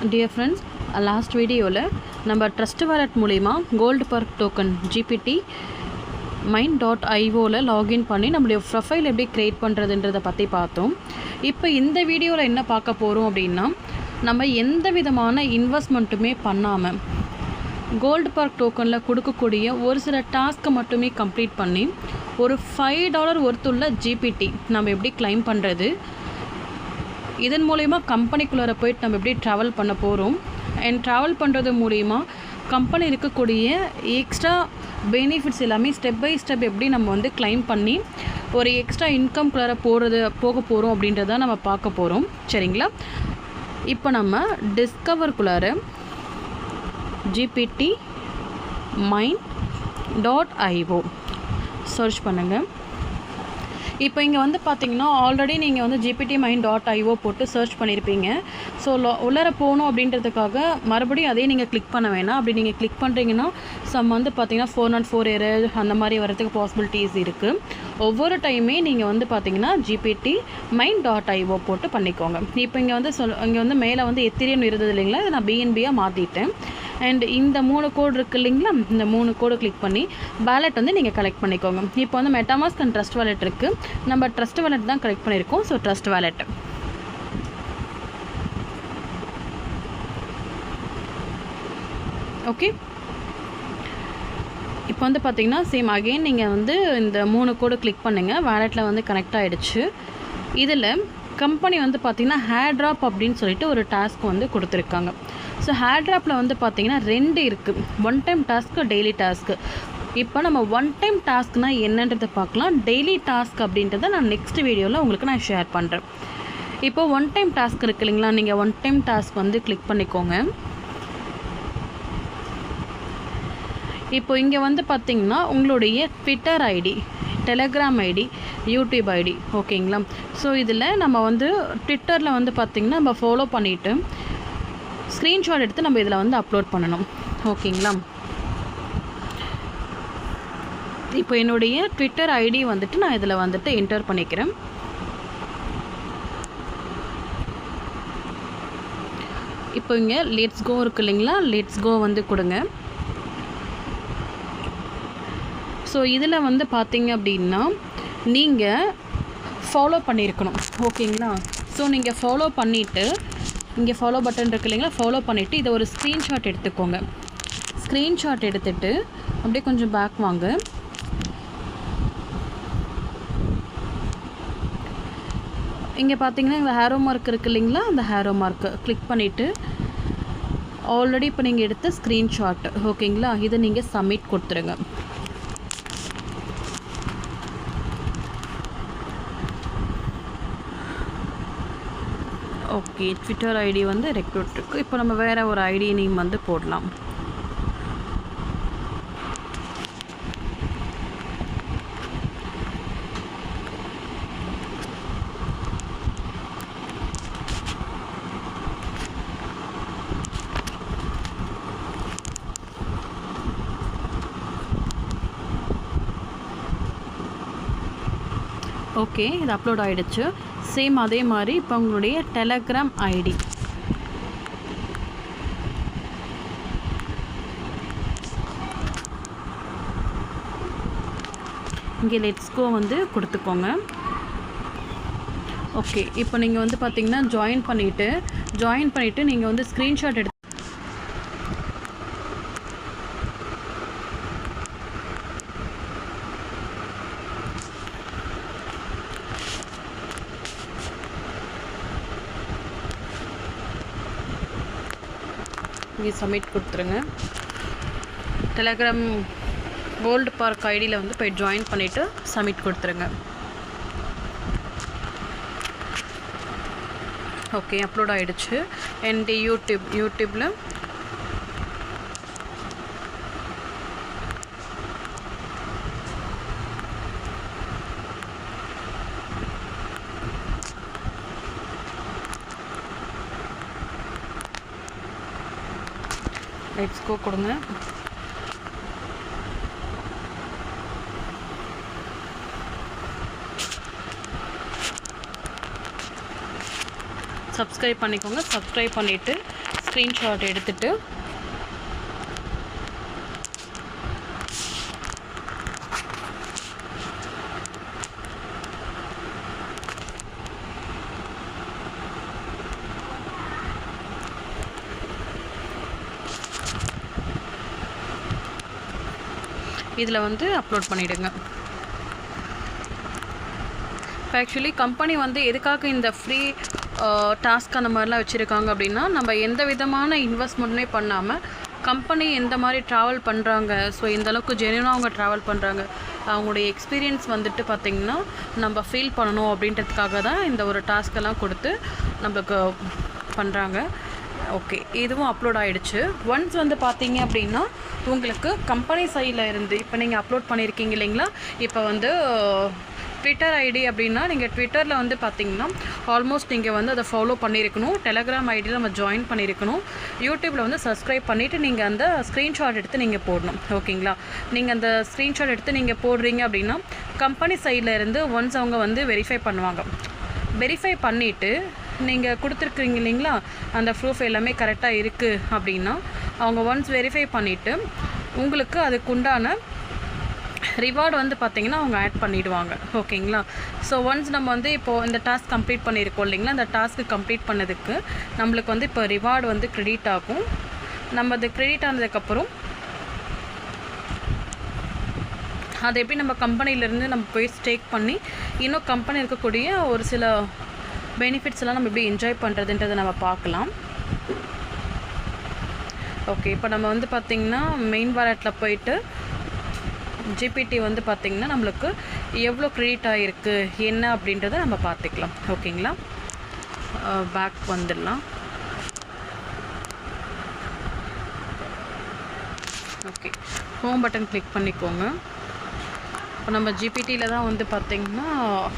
Dear friends, last வீடியோவில் நம்ம Trust Wallet மூலிமா கோல்டு பர்க் டோக்கன் ஜிபிடி மைன்.ioவில் லாகின் பண்ணி நம்மளுடைய ப்ரொஃபைல் எப்படி க்ரியேட் பண்ணுறதுன்றதை பற்றி பார்த்தோம். இப்போ இந்த வீடியோவில் என்ன பார்க்க போகிறோம் அப்படின்னா, நம்ம எந்த விதமான இன்வெஸ்ட்மெண்ட்டுமே பண்ணாமல் கோல்டு பர்க் டோக்கனில் கொடுக்கக்கூடிய ஒரு சில டாஸ்க்கை மட்டுமே கம்ப்ளீட் பண்ணி ஒரு $5 ஒர்த்துள்ள ஜிபிடி நம்ம எப்படி கிளைம் பண்ணுறது, இதன் மூலயமா கம்பெனிக்குள்ளே போயிட்டு நம்ம எப்படி ட்ராவல் பண்ண போகிறோம் அண்ட் ட்ராவல் பண்ணுறது மூலிமா கம்பெனி இருக்கக்கூடிய எக்ஸ்ட்ரா பெனிஃபிட்ஸ் எல்லாமே ஸ்டெப் பை ஸ்டெப் எப்படி நம்ம வந்து கிளைம் பண்ணி ஒரு எக்ஸ்ட்ரா இன்கம்குள்ளார போக போகிறோம் அப்படின்றத நம்ம பார்க்க போகிறோம். சரிங்களா? இப்போ நம்ம டிஸ்கவர்க்குள்ளார ஜிபிடி மைன்.io சர்ச் பண்ணுங்கள். இப்போ இங்கே வந்து பார்த்தீங்கன்னா ஆல்ரெடி நீங்கள் வந்து ஜிபிடி மைன்.io போட்டு சர்ச் பண்ணியிருப்பீங்க. ஸோ உள்ளார போகணும் அப்படின்றதுக்காக மறுபடியும் அதே நீங்கள் கிளிக் பண்ண வேணாம். அப்படி நீங்கள் கிளிக் பண்ணுறீங்கன்னா வந்து பார்த்தீங்கன்னா 404 எரர் அந்த மாதிரி வரதுக்கு பாசிபிலிட்டிஸ் இருக்குது. ஒவ்வொரு டைமே நீங்கள் வந்து பார்த்தீங்கன்னா ஜிபிடி மைன்.io போட்டு பண்ணிக்கோங்க. இப்போ இங்கே வந்து இங்கே வந்து மேலே வந்து எத்திரியம் இருந்தது இல்லைங்களா, இதை நான் பிஎன்பியாக மாற்றிட்டேன். அண்ட் இந்த 3 கோடு இருக்குது இல்லைங்களா, இந்த 3 கோடு கிளிக் பண்ணி வேலெட் வந்து நீங்கள் கலெக்ட் பண்ணிக்கோங்க. இப்போ வந்து மெட்டாமாஸ்க் அண்ட் ட்ரஸ்ட் வாலெட் இருக்குது. நம்ம ட்ரஸ்ட் வாலெட் தான் கலெக்ட் பண்ணியிருக்கோம். So trust wallet okay. இப்போ வந்து பார்த்தீங்கன்னா சேம் அகெயின் நீங்கள் வந்து இந்த 3 கோடு கிளிக் பண்ணுங்கள். வேலெட்டில் வந்து கனெக்ட் ஆகிடுச்சு. இதில் கம்பெனி வந்து பார்த்திங்கன்னா ஹேர் ட்ராப் அப்படின்னு சொல்லிட்டு ஒரு டாஸ்க் வந்து கொடுத்துருக்காங்க. ஸோ ஹேர் ட்ராப்பில் வந்து பார்த்திங்கன்னா 2 இருக்குது, one time task, daily task. இப்போ நம்ம ஒன் டைம் டாஸ்க்னால் என்னன்றதை பார்க்கலாம். டெய்லி டாஸ்க் அப்படின்றத நான் நெக்ஸ்ட் வீடியோவில் உங்களுக்கு நான் ஷேர் பண்ணுறேன். இப்போ ஒன் டைம் டாஸ்க் இருக்குது இல்லைங்களா, நீங்கள் ஒன் டைம் டாஸ்க் வந்து கிளிக் பண்ணிக்கோங்க. இப்போ இங்கே வந்து பார்த்திங்கன்னா உங்களுடைய Twitter ID, Telegram ID, YouTube ID ஓகேங்களா. ஸோ இதில் நம்ம வந்து ட்விட்டரில் வந்து பார்த்திங்கன்னா நம்ம ஃபாலோ பண்ணிவிட்டு ஸ்க்ரீன்ஷாட் எடுத்து நம்ம இதில் வந்து அப்லோட் பண்ணணும். ஓகேங்களா? இப்போ என்னுடைய ட்விட்டர் ஐடி வந்துட்டு நான் இதில் வந்துட்டு என்டர் பண்ணிக்கிறேன். இப்போ இங்கே லெட்ஸ் கோ இருக்குது இல்லைங்களா, லெட்ஸ் கோ வந்து கொடுங்க. ஸோ இதில் வந்து பார்த்தீங்க அப்படின்னா நீங்கள் ஃபாலோ பண்ணியிருக்கணும். ஓகேங்களா? ஸோ நீங்கள் ஃபாலோ பண்ணிவிட்டு இங்கே ஃபாலோ பட்டன் இருக்குது இல்லைங்களா, ஃபாலோ பண்ணிவிட்டு இதை ஒரு ஸ்க்ரீன்ஷாட் எடுத்துக்கோங்க. ஸ்க்ரீன்ஷாட் எடுத்துகிட்டு அப்படியே கொஞ்சம் பேக் வாங்க. இங்கே பார்த்தீங்கன்னா இந்த ஹேரோ மார்க் இருக்குது இல்லைங்களா, அந்த ஹேரோ மார்க்கு கிளிக் பண்ணிவிட்டு ஆல்ரெடி இப்போ நீங்கள் எடுத்த ஸ்க்ரீன்ஷாட் ஓகேங்களா, இதை நீங்கள் சப்மிட் கொடுத்துருங்க. ஓகே, ட்விட்டர் ஐடி வந்து ரெக்ரூட் இருக்குது. இப்போ நம்ம வேறு ஒரு ஐடி நேம் வந்து போடலாம். ஓகே, இது அப்லோட் ஆகிடுச்சு. சேம் அதே மாதிரி இப்போ உங்களுடைய டெலகிராம் ஐடி இங்கே லெட்ஸ் கோ வந்து கொடுத்துக்கோங்க. ஓகே, இப்போ நீங்கள் வந்து பார்த்தீங்கன்னா ஜாயின் பண்ணிவிட்டு நீங்கள் வந்து ஸ்க்ரீன்ஷாட் எடுத்து இங்கே சப்மிட் கொடுத்துருங்க. டெலகிராம் கோல்டு பார்க் ஐடியில் வந்து போய் ஜாயின் பண்ணிவிட்டு சப்மிட் கொடுத்துருங்க. ஓகே, அப்லோட் ஆகிடுச்சு. அண்ட் யூடியூப்பில் லெட்ஸ் கோ கொடுங்க. சப்ஸ்கிரைப் பண்ணிக்கோங்க. சப்ஸ்கிரைப் பண்ணிவிட்டு ஸ்க்ரீன்ஷாட் எடுத்துட்டு இதில் வந்து அப்லோட் பண்ணிவிடுங்க. இப்போ ஆக்சுவலி கம்பெனி வந்து எதுக்காக இந்த ஃப்ரீ டாஸ்க் அந்த மாதிரிலாம் வச்சுருக்காங்க அப்படின்னா, நம்ம எந்த விதமான இன்வெஸ்ட்மெண்ட்டுமே பண்ணாமல் கம்பெனி எந்த மாதிரி ட்ராவல் பண்ணுறாங்க, ஸோ எந்தளவுக்கு ஜென்யூனாக அவங்க ட்ராவல் பண்ணுறாங்க, அவங்களுடைய எக்ஸ்பீரியன்ஸ் வந்துட்டு பார்த்திங்கன்னா நம்ம ஃபீல் பண்ணணும் அப்படின்றதுக்காக தான் இந்த ஒரு டாஸ்க்கெல்லாம் கொடுத்து நம்மளுக்கு பண்ணுறாங்க. ஓகே, இதுவும் அப்லோட் ஆகிடுச்சு. ஒன்ஸ் வந்து பார்த்தீங்க அப்படின்னா உங்களுக்கு கம்பெனி சைடில் இருந்து இப்போ நீங்கள் அப்லோட் பண்ணியிருக்கீங்க இல்லைங்களா, இப்போ வந்து ட்விட்டர் ஐடி அப்படின்னா நீங்கள் ட்விட்டரில் வந்து பார்த்தீங்கன்னா ஆல்மோஸ்ட் நீங்கள் வந்து அதை ஃபாலோ பண்ணியிருக்கணும், டெலகிராம் ஐடியில் நம்ம ஜாயின் பண்ணியிருக்கணும், யூடியூப்பில் வந்து சப்ஸ்கிரைப் பண்ணிவிட்டு நீங்கள் அந்த ஸ்க்ரீன்ஷாட் எடுத்து நீங்கள் போடணும். ஓகேங்களா, நீங்கள் அந்த ஸ்க்ரீன்ஷாட் எடுத்து நீங்கள் போடுறீங்க அப்படின்னா கம்பெனி சைடில் இருந்து ஒன்ஸ் அவங்க வந்து வெரிஃபை பண்ணுவாங்க. வெரிஃபை பண்ணிவிட்டு நீங்கள் கொடுத்துருக்குறீங்க இல்லைங்களா, அந்த ப்ரூஃப் எல்லாமே கரெக்டாக இருக்குது அப்படின்னா அவங்க ஒன்ஸ் வெரிஃபை பண்ணிவிட்டு உங்களுக்கு அதுக்குண்டான ரிவார்டு வந்து பார்த்திங்கன்னா அவங்க ஆட் பண்ணிவிடுவாங்க. ஓகேங்களா, ஸோ ஒன்ஸ் நம்ம வந்து இப்போது இந்த டாஸ்க் கம்ப்ளீட் பண்ணியிருக்கோம் இல்லைங்களா, அந்த டாஸ்க்கு கம்ப்ளீட் பண்ணதுக்கு நம்மளுக்கு வந்து இப்போ ரிவார்டு வந்து க்ரெடிட் ஆகும். நம்ம அது க்ரெடிட் ஆனதுக்கப்புறம் அதை எப்படி நம்ம கம்பெனிலேருந்து நம்ம போய் ஸ்டேக் பண்ணி இன்னும் கம்பெனி இருக்கக்கூடிய ஒரு சில பெனிஃபிட்ஸ் எல்லாம் நம்ம எப்படி என்ஜாய் பண்ணுறதுன்றதை நம்ம பார்க்கலாம். ஓகே, இப்போ நம்ம வந்து பார்த்திங்கன்னா மெயின் வாலெட்டில் போயிட்டு ஜிபிடி வந்து பார்த்திங்கன்னா நம்மளுக்கு எவ்வளோ க்ரெடிட் ஆகிருக்கு என்ன அப்படின்றத நம்ம பார்த்துக்கலாம். ஓகேங்களா, பேக் வந்துடலாம். ஓகே, ஹோம் பட்டன் கிளிக் பண்ணிக்கோங்க. இப்போ நம்ம ஜிபிடியில் தான் வந்து பார்த்திங்கன்னா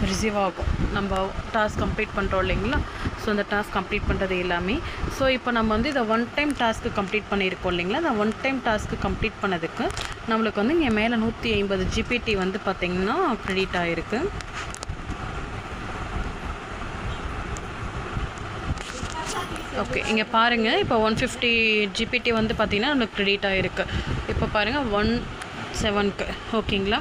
ரிசீவ் ஆகும், நம்ம டாஸ்க் கம்ப்ளீட் பண்ணுறோம் இல்லைங்களா, ஸோ அந்த டாஸ்க் கம்ப்ளீட் பண்ணுறது எல்லாமே. ஸோ இப்போ நம்ம வந்து இதை ஒன் டைம் டாஸ்க்கு கம்ப்ளீட் பண்ணியிருக்கோம் இல்லைங்களா, அந்த ஒன் டைம் டாஸ்க்கு கம்ப்ளீட் பண்ணதுக்கு நம்மளுக்கு வந்து இங்கே மேலே 150 ஜிபிடி வந்து பார்த்திங்கன்னா க்ரெடிட் ஆகிருக்கு. ஓகே, இங்கே பாருங்கள், இப்போ 150 ஜிபிடி வந்து பார்த்திங்கன்னா நம்மளுக்கு க்ரெடிட் ஆகிருக்கு. இப்போ பாருங்கள் 1.7க்கு. ஓகேங்களா,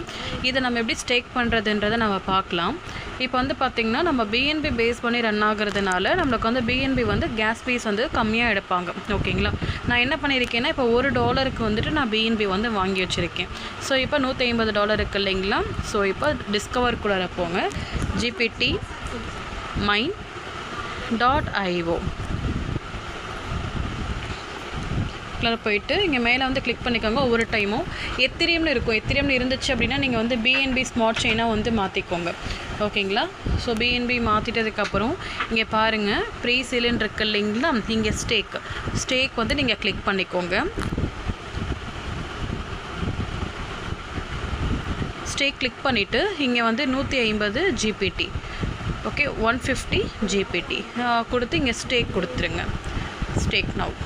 இதை நம்ம எப்படி ஸ்டேக் பண்ணுறதுன்றதை நம்ம பார்க்கலாம். இப்போ வந்து பார்த்திங்கன்னா நம்ம பிஎன்பி பேஸ் பண்ணி ரன் ஆகிறதுனால நம்மளுக்கு வந்து பிஎன்பி வந்து கேஸ் ஃபீஸ் வந்து கம்மியாக எடுப்பாங்க. ஓகேங்களா, நான் என்ன பண்ணியிருக்கேன்னா இப்போ $1 வந்துட்டு நான் பிஎன்பி வந்து வாங்கி வச்சுருக்கேன். ஸோ இப்போ $150 இருக்குது இல்லைங்களா, ஸோ இப்போ டிஸ்கவர்க்குள்ளே போங்க, ஜிபிடி mine.io போயிட்டு இங்கே மேலே வந்து கிளிக் பண்ணிக்கோங்க. ஒவ்வொரு டைமும் எத்திரியம்னு இருக்கும், எத்திரியம்னு இருந்துச்சு அப்படின்னா நீங்கள் வந்து பிஎன்பி ஸ்மார்ட் செயினாக வந்து மாற்றிக்கோங்க. ஓகேங்களா, ஸோ பிஎன்பி மாற்றிட்டதுக்கப்புறம் இங்கே பாருங்கள் ப்ரீ சேலுன்னு இருக்கு இல்லைங்களா, இங்கே ஸ்டேக் வந்து நீங்கள் கிளிக் பண்ணிக்கோங்க. ஸ்டேக் கிளிக் பண்ணிவிட்டு இங்கே வந்து 150 ஜிபிடி, ஓகே 150 ஜிபிடி கொடுத்து இங்கே ஸ்டேக் கொடுத்துருங்க. Stake now.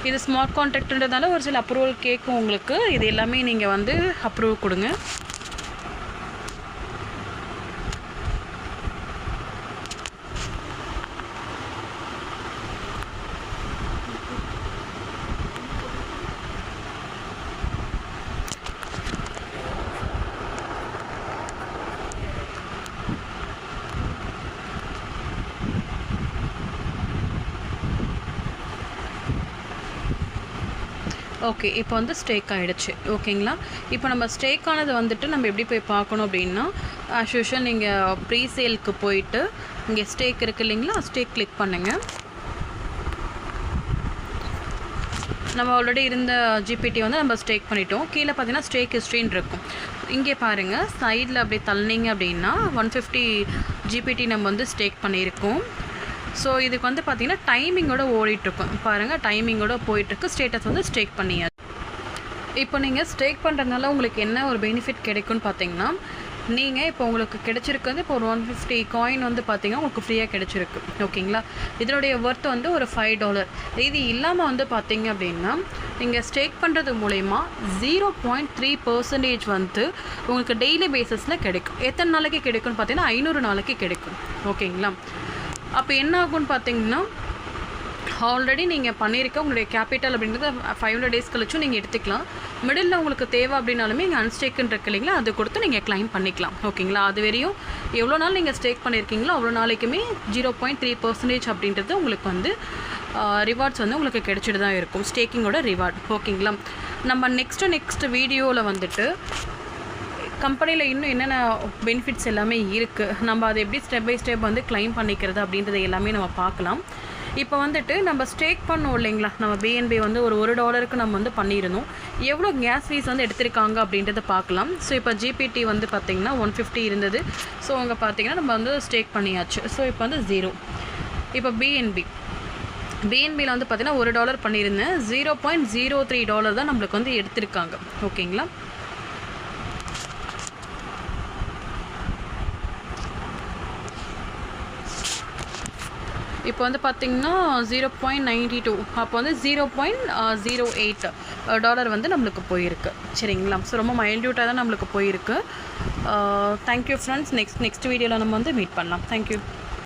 இது ஸ்மார்ட் கான்ட்ராக்ட்ன்றதால ஒரு சில அப்ரூவல் கேட்கும் உங்களுக்கு, இது எல்லாமே நீங்கள் வந்து அப்ரூவ் கொடுங்க. ஓகே, இப்போ வந்து ஸ்டேக் ஆகிடுச்சு. ஓகேங்களா, இப்போ நம்ம ஸ்டேக் ஆனது வந்துட்டு நம்ம எப்படி போய் பார்க்கணும் அப்படின்னா, ஆஸ் யூஷுவல் நீங்கள் ப்ரீ சேலுக்கு போயிட்டு இங்கே ஸ்டேக் இருக்குது இல்லைங்களா, ஸ்டேக் கிளிக் பண்ணுங்கள். நம்ம ஆல்ரெடி இருந்த ஜிபிடி வந்து நம்ம ஸ்டேக் பண்ணிட்டோம். கீழே பார்த்தீங்கன்னா ஸ்டேக் ஹிஸ்ட்ரின்னு இருக்கும். இங்கே பாருங்கள் சைடில் அப்படியே தள்ளினீங்க அப்படின்னா 150 ஜிபிடி நம்ம வந்து ஸ்டேக் பண்ணியிருக்கோம். ஸோ இதுக்கு வந்து பார்த்திங்கன்னா டைமிங்கோட ஓடிட்டுருக்கும். பாருங்கள் டைமிங்கோட போயிட்டுருக்கு. ஸ்டேட்டஸ் வந்து ஸ்டேக் பண்ணியாச்சு. இப்போ நீங்கள் ஸ்டேக் பண்ணுறதுனால உங்களுக்கு என்ன ஒரு பெனிஃபிட் கிடைக்கும்னு பார்த்தீங்கன்னா, நீங்கள் இப்போ உங்களுக்கு கிடைச்சிருக்கிறது இப்போ ஒரு 150 காயின் வந்து பார்த்திங்கன்னா உங்களுக்கு ஃப்ரீயாக கிடைச்சிருக்கு. ஓகேங்களா, இதனுடைய ஒர்த் வந்து ஒரு $5. இது இல்லாமல் வந்து பார்த்திங்க அப்படின்னா நீங்கள் ஸ்டேக் பண்ணுறது மூலயமா 0.3% வந்து உங்களுக்கு டெய்லி பேசிஸில் கிடைக்கும். எத்தனை நாளைக்கு கிடைக்கும்னு பார்த்தீங்கன்னா 500 நாளைக்கு கிடைக்கும். ஓகேங்களா, அப்போ என்ன ஆகும்னு பார்த்தீங்கன்னா ஆல்ரெடி நீங்கள் பண்ணியிருக்க உங்களுடைய கேபிட்டல் அப்படின்றது 500 டேஸ் கழிச்சும் நீங்கள் எடுத்துக்கலாம். மிடில் உங்களுக்கு தேவை அப்படின்னாலுமே இங்கே அன்ஸ்டேக்குன்னு இருக்கு இல்லைங்களா, அது கொடுத்து நீங்கள் கிளைம் பண்ணிக்கலாம். ஓகேங்களா, அது வரையும் எவ்வளோ நாள் நீங்கள் ஸ்டேக் பண்ணியிருக்கீங்களோ அவ்வளோ நாளைக்குமே 0.3% அப்படின்றது உங்களுக்கு வந்து ரிவார்ட்ஸ் வந்து உங்களுக்கு கிடைச்சிட்டு தான் இருக்கும், ஸ்டேக்கிங்கோட ரிவார்ட். ஓகேங்களா, நம்ம நெக்ஸ்ட் வீடியோவில் வந்துட்டு கம்பெனியில் இன்னும் என்னென்ன பெனிஃபிட்ஸ் எல்லாமே இருக்குது, நம்ம அதை எப்படி ஸ்டெப் பை ஸ்டெப் வந்து கிளைம் பண்ணிக்கிறது அப்படின்றது எல்லாமே நம்ம பார்க்கலாம். இப்போ வந்துட்டு நம்ம ஸ்டேக் பண்ணோம் இல்லைங்களா, நம்ம பிஎன்பி வந்து ஒரு $1 நம்ம வந்து பண்ணியிருந்தோம். எவ்வளோ கேஸ் ஃபீஸ் வந்து எடுத்திருக்காங்க அப்படின்றத பார்க்கலாம். ஸோ இப்போ ஜிபிடி வந்து பார்த்திங்கன்னா 150 இருந்தது. ஸோ அங்கே பார்த்திங்கன்னா நம்ம வந்து ஸ்டேக் பண்ணியாச்சு. ஸோ இப்போ வந்து 0. இப்போ பிஎன்பியில் வந்து பார்த்திங்கன்னா $1 பண்ணியிருந்தேன். $0.03 தான் நம்மளுக்கு வந்து எடுத்திருக்காங்க. ஓகேங்களா, இப்போ வந்து பார்த்திங்கன்னா 0.92, அப்போ வந்து $0.08 வந்து நம்மளுக்கு போயிருக்கு. சரிங்களா, ஸோ ரொம்ப மைல்யூட்டாக தான் நம்மளுக்கு போயிருக்கு. Thank you friends. நெக்ஸ்ட் வீடியோவில் நம்ம வந்து மீட் பண்ணலாம். தேங்க்யூ.